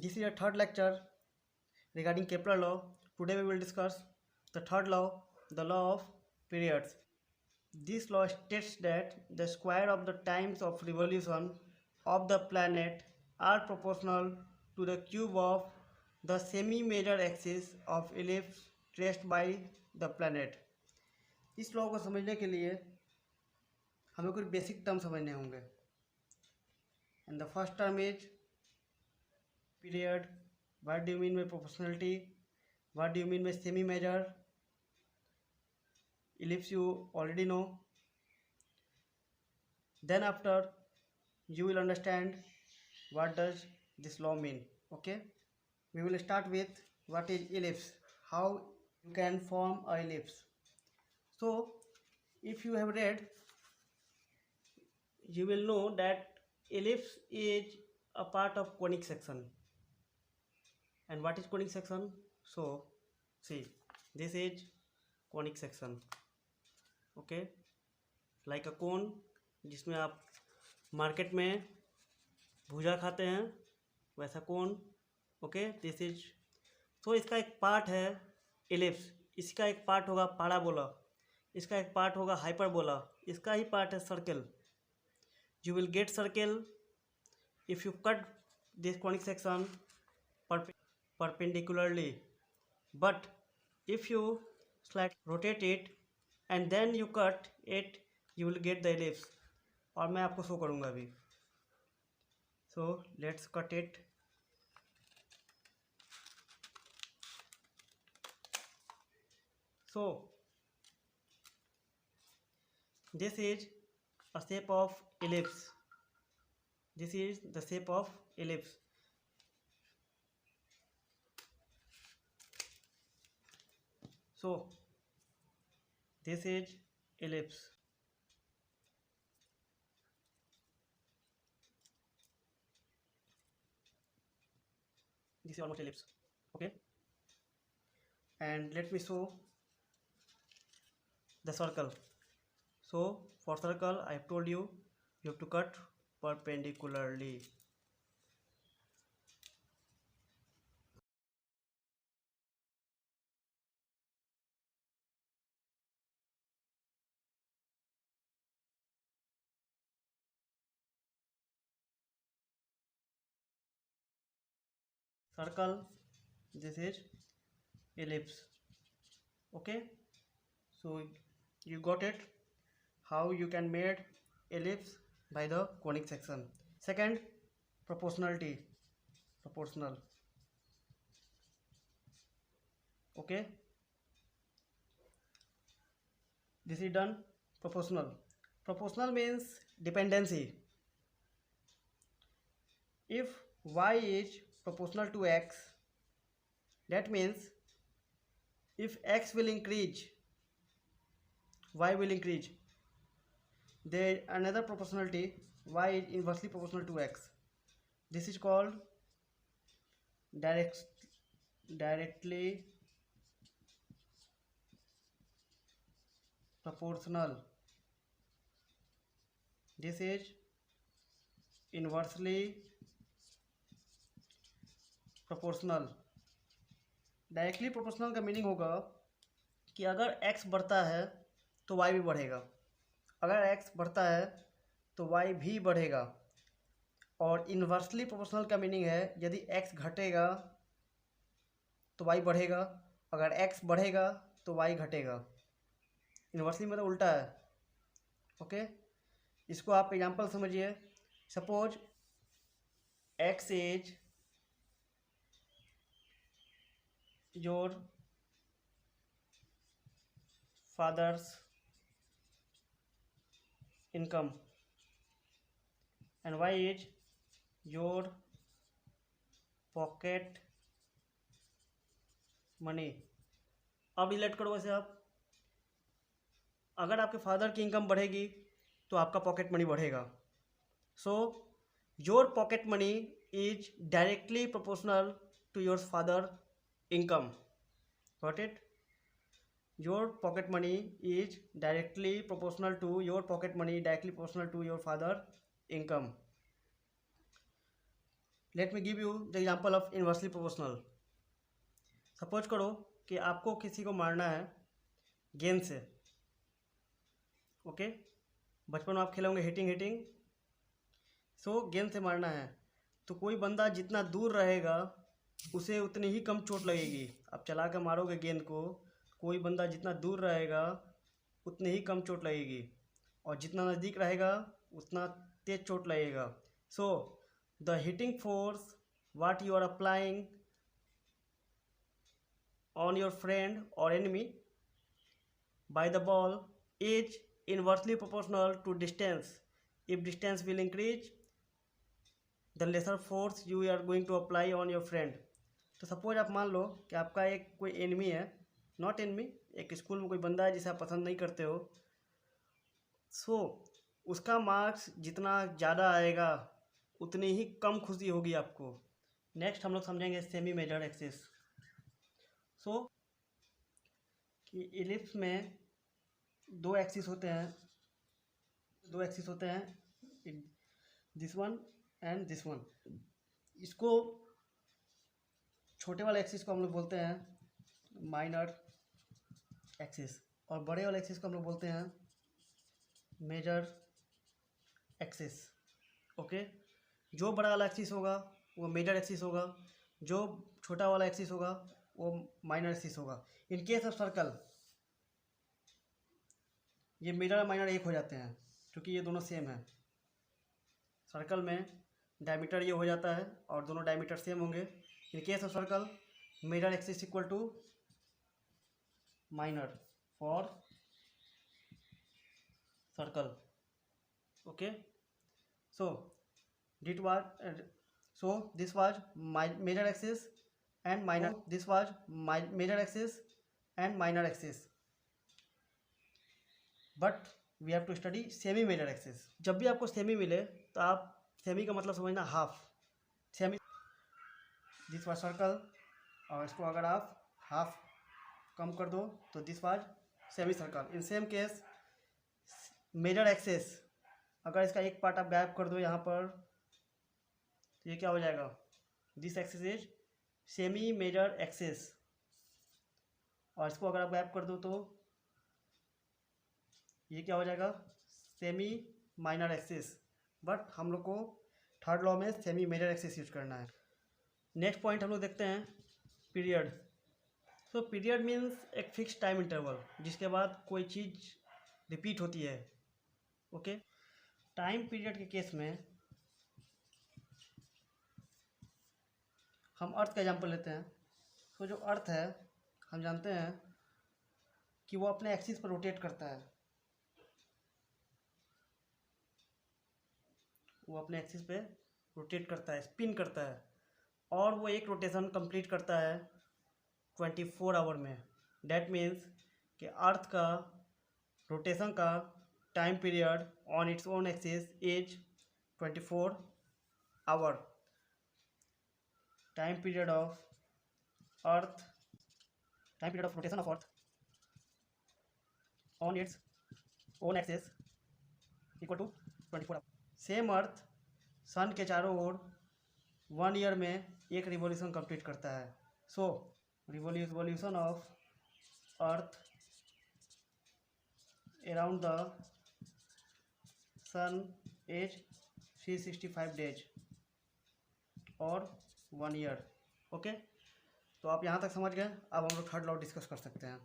This is a third lecture regarding Kepler law. Today we will discuss the third law, the law of periods. This law states that the square of the times of revolution of the planet are proportional to the cube of the semi-major axis of ellipse traced by the planet. इस law को समझने के लिए हमें कुछ basic term समझने होंगे. And the first term is period. What do you mean by proportionality? What do you mean by semi-major? Ellipse you already know. Then after you will understand what does this law mean. Okay, we will start with what is ellipse, how you can form a ellipse. So if you have read, you will know that ellipse is a part of conic section. And what is conic section? So see, this is conic section. Okay, like a cone, जिसमें आप market में भुजा खाते हैं वैसा कोन. Okay, this is. तो इसका एक पार्ट है एलिप्स, इसका एक पार्ट होगा पैराबोला, इसका एक पार्ट होगा हाइपरबोला, इसका ही पार्ट है circle. You will get circle if you cut this conic section perpendicularly, but if you slightly rotate it and then you cut it, you will get the ellipse. और मैं आपको show करूँगा अभी. So let's cut it. So this is a shape of ellipse. This is the shape of ellipse. So this is ellipse. This is almost ellipse. Okay, and let me show the circle. So for circle I have told you have to cut perpendicularly. Circle, this is ellipse. Okay, so you got it, how you can make ellipse by the conic section. Second, proportionality, proportional. Okay, this is done. Proportional, proportional means dependency. If y is proportional to x, that means if x will increase, y will increase. There another proportionality, y is inversely proportional to x. This is called directly proportional. This is inversely proportional. Directly proportional का meaning होगा कि अगर x बढ़ता है तो y भी बढ़ेगा, अगर x बढ़ता है तो y भी बढ़ेगा. और इन्वर्सली प्रोपोर्शनल का मीनिंग है यदि x घटेगा तो y बढ़ेगा, अगर x बढ़ेगा तो y घटेगा. इन्वर्सली मतलब उल्टा है. ओके, इसको आप एग्जांपल समझिए. Suppose x is your father's income and y is your pocket money. अब रिलेट करो वैसे आप, अगर आपके फादर की इनकम बढ़ेगी तो आपका पॉकेट मनी बढ़ेगा. So your pocket money is directly proportional to your father income. Got it? Your pocket money is directly proportional to your pocket money, directly proportional to your father income. Let me give you the example of inversely proportional. Suppose करो कि आपको किसी को मारना है गेंद से। Okay, बचपन में आप खेले होंगे हिटिंग। सो गेंद से मारना है तो कोई बंदा जितना दूर रहेगा उसे उतनी ही कम चोट लगेगी। आप चला कर मारोगे गेंद को, कोई बंदा जितना दूर रहेगा उतनी ही कम चोट लगेगी, और जितना नज़दीक रहेगा उतना तेज चोट लगेगा। So the hitting force what you are applying on your friend or enemy by the ball is inversely proportional to distance. If distance will increase, the lesser force you are going to apply on your friend. तो suppose आप मान लो कि आपका एक कोई enemy है, not enemy, एक school में कोई बंदा है जिसे आप पसंद नहीं करते हो। सो उसका मार्क्स जितना ज़्यादा आएगा उतनी ही कम खुशी होगी आपको। नेक्स्ट हम लोग समझेंगे सेमी मेजर एक्सिस। सो कि इलिप्स में दो एक्सिस होते हैं, this one and this one. इसको छोटे वाले एक्सिस को हम लोग बोलते हैं माइनर एक्सिस, और बड़े वाले एक्सिस को हम लोग बोलते हैं मेजर एक्सिस। ओके, जो बड़ा वाला एक्सिस होगा वो मेजर एक्सिस होगा, जो छोटा वाला एक्सिस होगा वो माइनर एक्सिस होगा। इन केस ऑफ सर्कल ये मेजर और माइनर एक हो जाते हैं क्योंकि ये दोनों सेम है। सर्कल में डायमीटर ये हो जाता है और दोनों डायमीटर सेम होंगे। In case of circle major axis equal to minor for circle. Okay, so this was my major axis and minor, this was my major axis and minor axis, but we have to study semi major axis। जब भी आपको semi मिले तो आप semi का मतलब समझना half. Semi this was circle, और इसको अगर आप हाफ कम कर दो तो this was semi circle. In same case major axis, अगर इसका एक पार्ट आप गायब कर दो यहाँ पर तो ये क्या हो जाएगा, this axis is semi major axis, और इसको अगर आप गायब कर दो तो ये क्या हो जाएगा, सेमी माइनर एक्सिस। बट हम लोग को थर्ड लॉ में सेमी मेजर एक्सिस यूज करना है। नेक्स्ट पॉइंट हम लोग देखते हैं पीरियड। सो पीरियड मीन्स एक फिक्स टाइम इंटरवल जिसके बाद कोई चीज़ रिपीट होती है। ओके, टाइम पीरियड के केस में हम अर्थ का एग्जांपल लेते हैं। तो जो अर्थ है हम जानते हैं कि वो अपने एक्सिस पर रोटेट करता है, वो अपने एक्सिस पे रोटेट करता है, स्पिन करता है, और वो एक रोटेशन कंप्लीट करता है 24 आवर में। डैट मीन्स कि अर्थ का रोटेशन का time period on its own axis is 24 hour. Time period of rotation of earth on its own axis equal to 24 hour. Same earth sun के चारों ओर 1 ईयर में एक रिवॉल्यूशन कंप्लीट करता है। So revolution of earth around the sun is 365 days और 1 year. Okay, तो आप यहाँ तक समझ गए। अब हम लोग थर्ड लॉ डिस्कस कर सकते हैं।